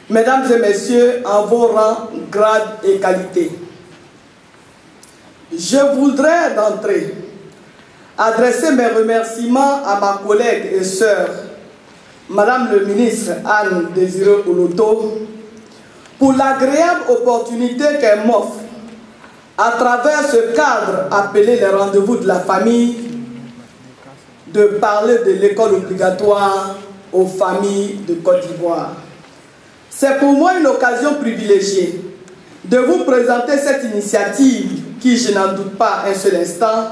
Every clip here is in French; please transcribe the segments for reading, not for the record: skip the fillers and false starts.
Mesdames et messieurs, en vos rangs, grades et qualités, je voudrais d'entrée adresser mes remerciements à ma collègue et sœur, Madame le ministre Anne Désiré Oloto, pour l'agréable opportunité qu'elle m'offre à travers ce cadre appelé les rendez-vous de la famille, de parler de l'école obligatoire aux familles de Côte d'Ivoire. C'est pour moi une occasion privilégiée de vous présenter cette initiative qui, je n'en doute pas un seul instant,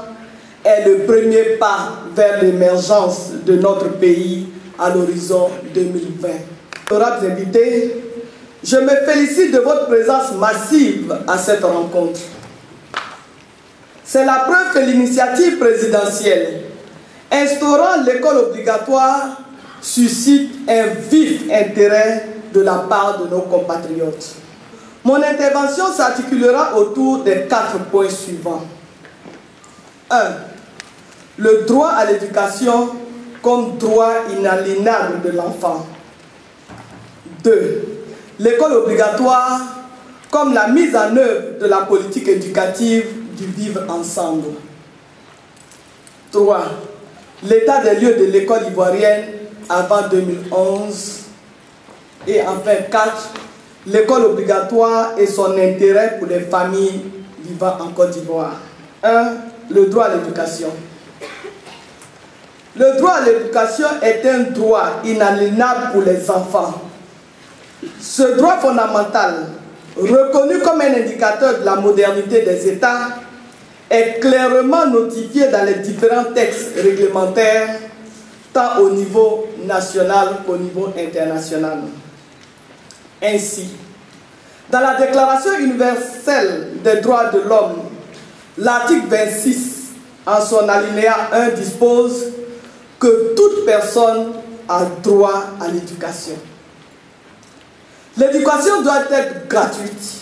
est le premier pas vers l'émergence de notre pays à l'horizon 2020. Honorables invités, je me félicite de votre présence massive à cette rencontre. C'est la preuve que l'initiative présidentielle instaurant l'école obligatoire suscite un vif intérêt de la part de nos compatriotes. Mon intervention s'articulera autour des 4 points suivants. 1. Le droit à l'éducation comme droit inaliénable de l'enfant. 2. L'école obligatoire comme la mise en œuvre de la politique éducative du vivre ensemble. 3. L'état des lieux de l'école ivoirienne avant 2011. Et enfin 4. L'école obligatoire et son intérêt pour les familles vivant en Côte d'Ivoire. 1. Le droit à l'éducation. Le droit à l'éducation est un droit inaliénable pour les enfants. Ce droit fondamental, reconnu comme un indicateur de la modernité des États, est clairement notifié dans les différents textes réglementaires, tant au niveau national qu'au niveau international. Ainsi, dans la Déclaration universelle des droits de l'homme, l'article 26, en son alinéa 1, dispose que toute personne a droit à l'éducation. L'éducation doit être gratuite,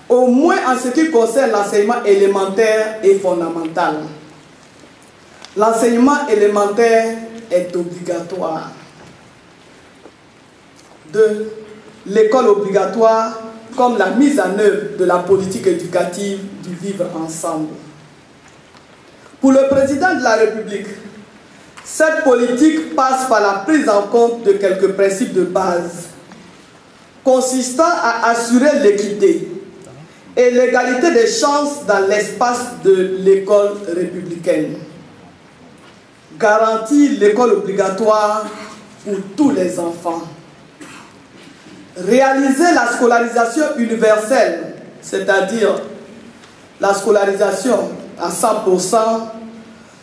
au moins en ce qui concerne l'enseignement élémentaire et fondamental. L'enseignement élémentaire est obligatoire. 2. L'école obligatoire comme la mise en œuvre de la politique éducative du vivre ensemble. Pour le président de la République, cette politique passe par la prise en compte de quelques principes de base consistant à assurer l'équité et l'égalité des chances dans l'espace de l'école républicaine. Garantir l'école obligatoire pour tous les enfants. Réaliser la scolarisation universelle, c'est-à-dire la scolarisation à 100%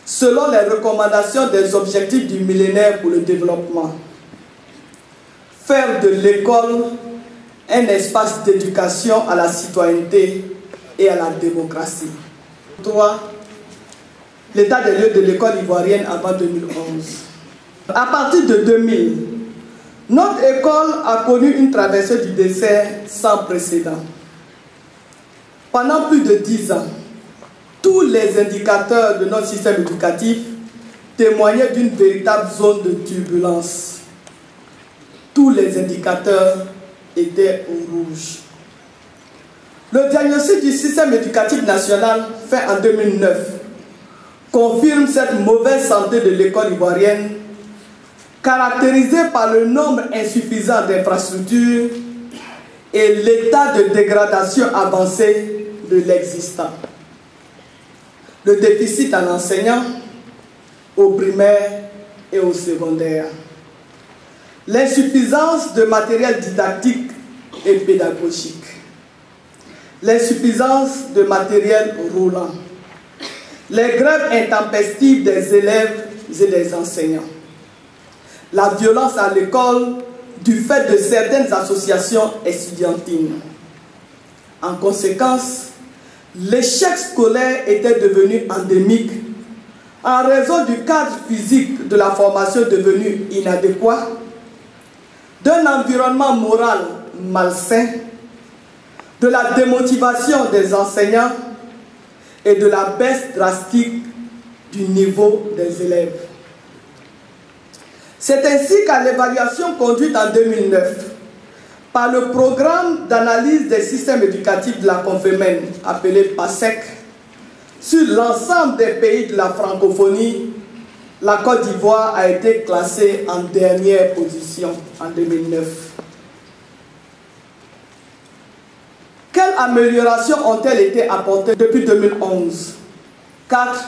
selon les recommandations des objectifs du millénaire pour le développement. Faire de l'école un espace d'éducation à la citoyenneté et à la démocratie. 3. L'état des lieux de l'école ivoirienne avant 2011. À partir de 2000, notre école a connu une traversée du désert sans précédent. Pendant plus de 10 ans, tous les indicateurs de notre système éducatif témoignaient d'une véritable zone de turbulence. Tous les indicateurs étaient au rouge. Le diagnostic du système éducatif national fait en 2009 confirme cette mauvaise santé de l'école ivoirienne, caractérisée par le nombre insuffisant d'infrastructures et l'état de dégradation avancée de l'existant. Le déficit en enseignants au primaire et au secondaire. L'insuffisance de matériel didactique et pédagogique. L'insuffisance de matériel roulant. Les grèves intempestives des élèves et des enseignants. La violence à l'école du fait de certaines associations estudiantines. En conséquence, l'échec scolaire était devenu endémique en raison du cadre physique de la formation devenu inadéquat, d'un environnement moral malsain, de la démotivation des enseignants et de la baisse drastique du niveau des élèves. C'est ainsi qu'à l'évaluation conduite en 2009, par le programme d'analyse des systèmes éducatifs de la Confémen, appelé PASEC, sur l'ensemble des pays de la francophonie, la Côte d'Ivoire a été classée en dernière position en 2009. Quelles améliorations ont-elles été apportées depuis 2011? 4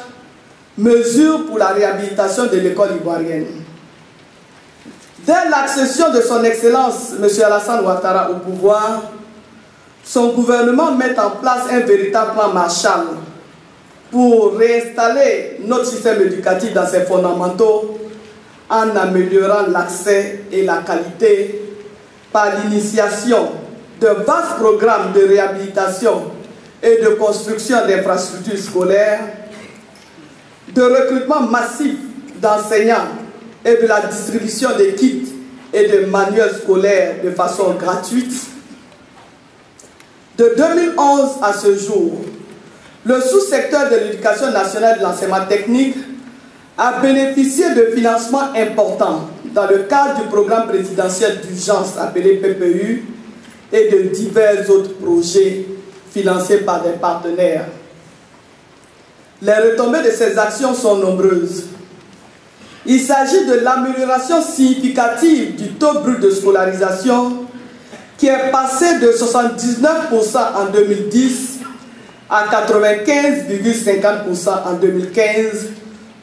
mesures pour la réhabilitation de l'école ivoirienne. Dès l'accession de son Excellence, M. Alassane Ouattara, au pouvoir, son gouvernement met en place un véritable plan Marshall pour réinstaller notre système éducatif dans ses fondamentaux en améliorant l'accès et la qualité par l'initiation de vastes programmes de réhabilitation et de construction d'infrastructures scolaires, de recrutement massif d'enseignants et de la distribution des kits et de manuels scolaires de façon gratuite. De 2011 à ce jour, le sous-secteur de l'éducation nationale et de l'enseignement technique a bénéficié de financements importants dans le cadre du programme présidentiel d'urgence appelé PPU et de divers autres projets financés par des partenaires. Les retombées de ces actions sont nombreuses. Il s'agit de l'amélioration significative du taux brut de scolarisation qui est passé de 79% en 2010 à 95,50% en 2015,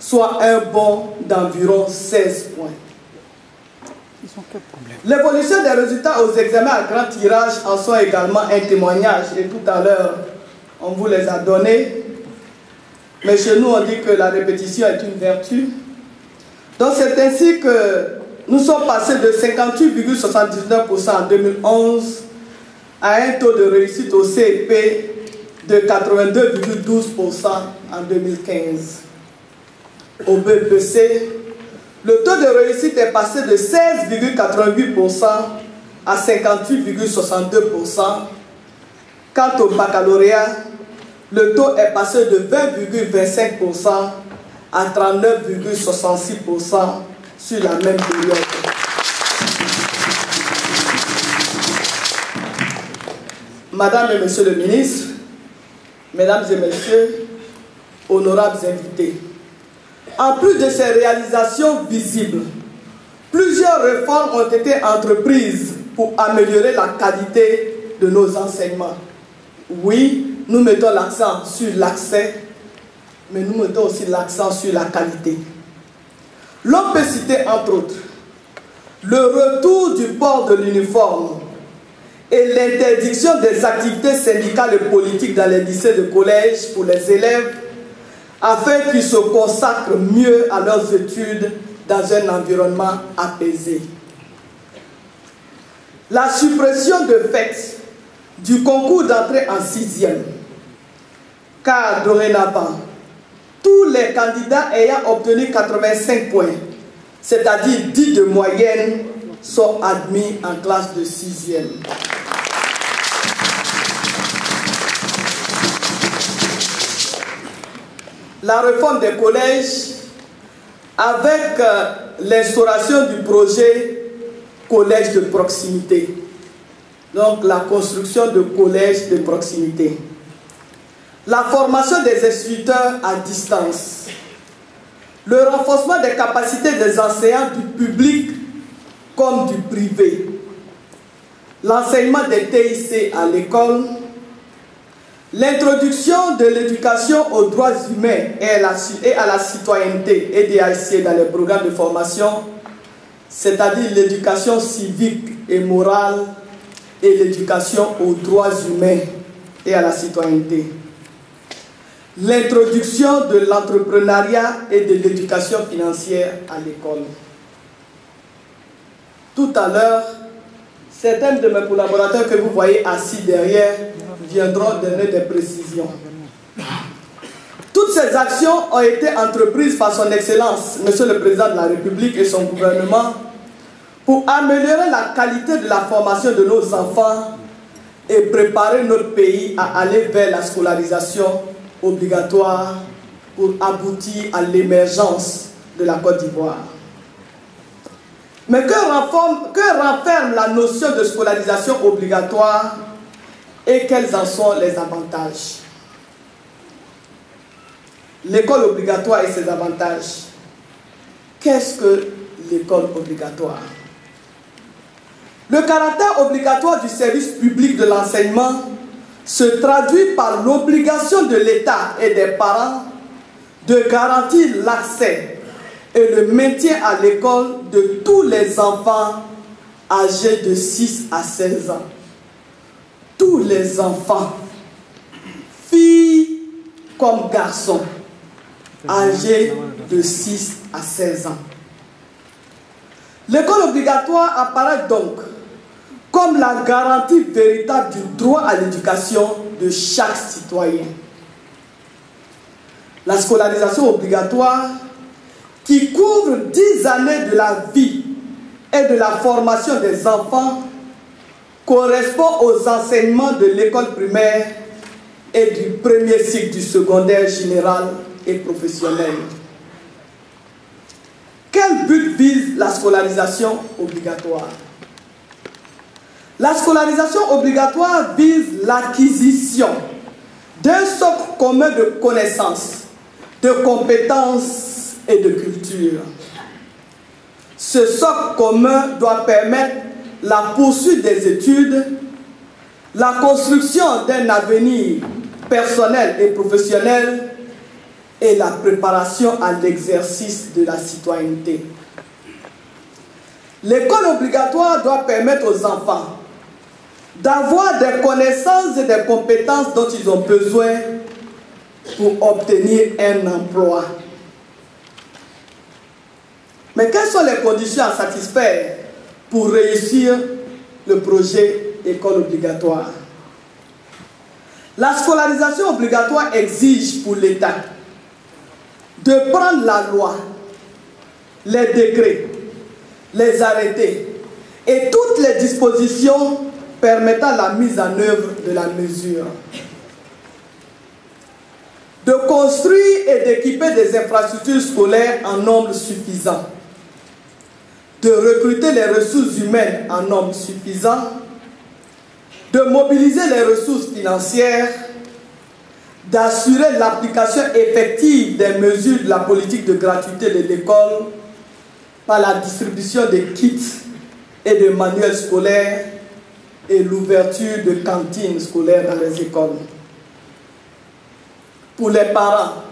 soit un bond d'environ 16 points. L'évolution des résultats aux examens à grand tirage en sont également un témoignage, et tout à l'heure, on vous les a donnés. Mais chez nous, on dit que la répétition est une vertu. Donc c'est ainsi que nous sommes passés de 58,79% en 2011 à un taux de réussite au CEP de 82,12% en 2015. Au BEPC, le taux de réussite est passé de 16,88% à 58,62%. Quant au baccalauréat, le taux est passé de 20,25% à 39,66% sur la même période. Madame et Monsieur le ministre, Mesdames et Messieurs, honorables invités, en plus de ces réalisations visibles, plusieurs réformes ont été entreprises pour améliorer la qualité de nos enseignements. Oui, nous mettons l'accent sur l'accès, mais nous mettons aussi l'accent sur la qualité. L'on peut citer entre autres le retour du port de l'uniforme et l'interdiction des activités syndicales et politiques dans les lycées de collège pour les élèves afin qu'ils se consacrent mieux à leurs études dans un environnement apaisé. La suppression de fait du concours d'entrée en 6e, car dorénavant, tous les candidats ayant obtenu 85 points, c'est-à-dire 10 de moyenne, sont admis en classe de 6e. La réforme des collèges, avec l'instauration du projet collège de proximité, donc la construction de collèges de proximité. La formation des instituteurs à distance. Le renforcement des capacités des enseignants du public comme du privé. L'enseignement des TIC à l'école. L'introduction de l'éducation aux droits humains et à la citoyenneté et EDIC dans les programmes de formation, c'est-à-dire l'éducation civique et morale et l'éducation aux droits humains et à la citoyenneté. L'introduction de l'entrepreneuriat et de l'éducation financière à l'école. Tout à l'heure, certains de mes collaborateurs que vous voyez assis derrière viendront donner des précisions. Toutes ces actions ont été entreprises par son Excellence, Monsieur le Président de la République et son gouvernement, pour améliorer la qualité de la formation de nos enfants et préparer notre pays à aller vers la scolarisation obligatoire pour aboutir à l'émergence de la Côte d'Ivoire. Mais que renferme la notion de scolarisation obligatoire et quels en sont les avantages? L'école obligatoire et ses avantages. Qu'est-ce que l'école obligatoire? Le caractère obligatoire du service public de l'enseignement se traduit par l'obligation de l'État et des parents de garantir l'accès et le maintien à l'école de tous les enfants âgés de 6 à 16 ans. Tous les enfants, filles comme garçons, âgés de 6 à 16 ans. L'école obligatoire apparaît donc comme la garantie véritable du droit à l'éducation de chaque citoyen. La scolarisation obligatoire, qui couvre 10 années de la vie et de la formation des enfants, correspond aux enseignements de l'école primaire et du premier cycle du secondaire général et professionnel. Quel but vise la scolarisation obligatoire? La scolarisation obligatoire vise l'acquisition d'un socle commun de connaissances, de compétences et de culture. Ce socle commun doit permettre la poursuite des études, la construction d'un avenir personnel et professionnel et la préparation à l'exercice de la citoyenneté. L'école obligatoire doit permettre aux enfants d'avoir des connaissances et des compétences dont ils ont besoin pour obtenir un emploi. Mais quelles sont les conditions à satisfaire pour réussir le projet école obligatoire? La scolarisation obligatoire exige pour l'État de prendre la loi, les décrets, les arrêtés et toutes les dispositions permettant la mise en œuvre de la mesure, de construire et d'équiper des infrastructures scolaires en nombre suffisant, de recruter les ressources humaines en nombre suffisant, de mobiliser les ressources financières, d'assurer l'application effective des mesures de la politique de gratuité de l'école par la distribution de kits et de manuels scolaires et l'ouverture de cantines scolaires dans les écoles. Pour les parents,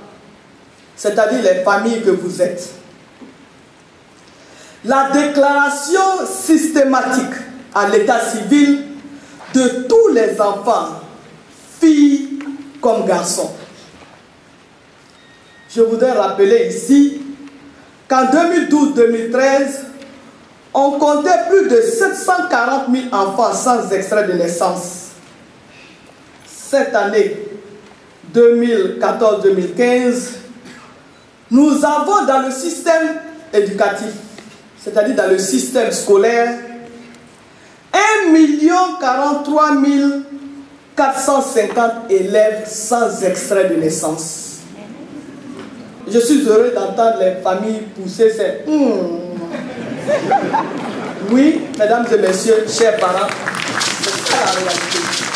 c'est-à-dire les familles que vous êtes, la déclaration systématique à l'état civil de tous les enfants, filles comme garçons. Je voudrais rappeler ici qu'en 2012-2013, on comptait plus de 740 000 enfants sans extrait de naissance. Cette année 2014-2015, nous avons dans le système éducatif, c'est-à-dire dans le système scolaire, 1 043 450 élèves sans extrait de naissance. Je suis heureux d'entendre les familles pousser ces Oui, mesdames et messieurs, chers parents, c'est ça la réalité.